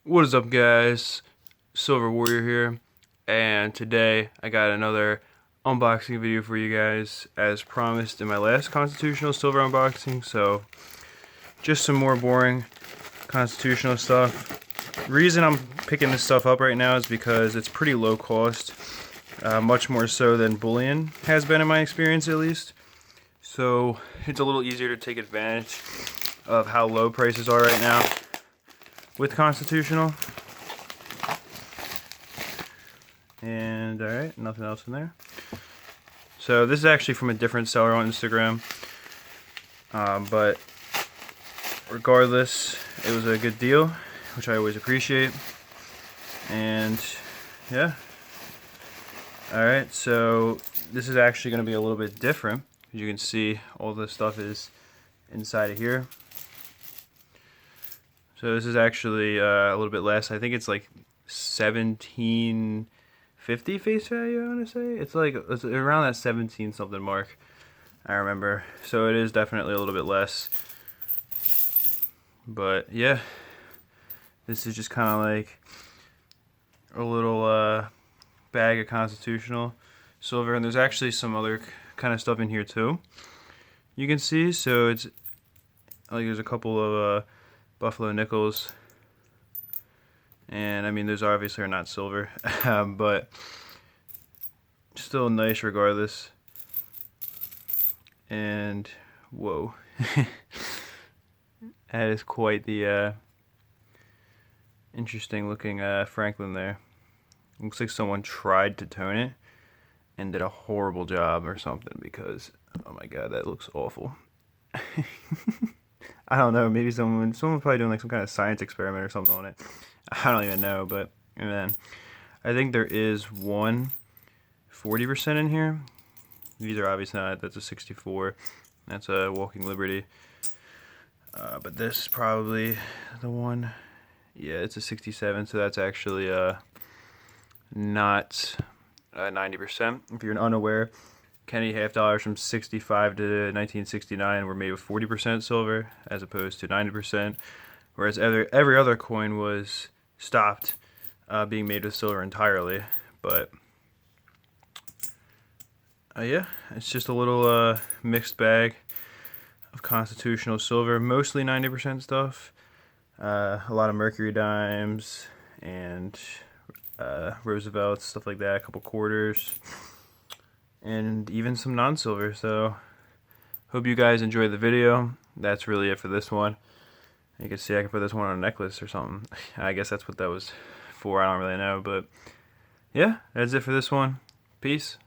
What is up, guys? Silver Warrior here, and today I got another unboxing video for you guys as promised in my last Constitutional Silver unboxing. So just some more boring Constitutional stuff. The reason I'm picking this stuff up right now is because it's pretty low cost, much more so than bullion has been in my experience at least. So it's a little easier to take advantage of how low prices are right now with Constitutional. And alright, nothing else in there. So this is actually from a different seller on Instagram. But regardless, it was a good deal, which I always appreciate. And yeah. Alright, so this is actually going to be a little bit different. As you can see, all this stuff is inside of here. So this is actually a little bit less. I think it's like $17.50 face value, I want to say. It's around that 17 something mark, I remember. So it is definitely a little bit less. But yeah, this is just kind of like a little bag of Constitutional Silver. And there's actually some other kind of stuff in here too, you can see. So it's like there's a couple of Buffalo nickels, and I mean those obviously are not silver, but still nice regardless. And whoa, that is quite the interesting looking Franklin there. Looks like someone tried to tone it and did a horrible job or something, because oh my god, that looks awful. I don't know, maybe someone probably doing like some kind of science experiment or something on it. I don't even know, but and then I think there is one 40% in here. These are obviously not. That's a 64. That's a Walking Liberty. But this is probably the one. Yeah, it's a 67. So that's actually not 90%. If you're unaware, Kenny half dollars from 65 to 1969 were made with 40% silver as opposed to 90%, whereas every other coin was stopped being made with silver entirely. But yeah, it's just a little mixed bag of Constitutional Silver, mostly 90% stuff. A lot of Mercury dimes and Roosevelts, stuff like that, a couple quarters, and even some non-silver. So hope you guys enjoyed the video. That's really it for this one. You can see I can put this one on a necklace or something. I guess that's what that was for. I don't really know, but yeah, that's it for this one. Peace.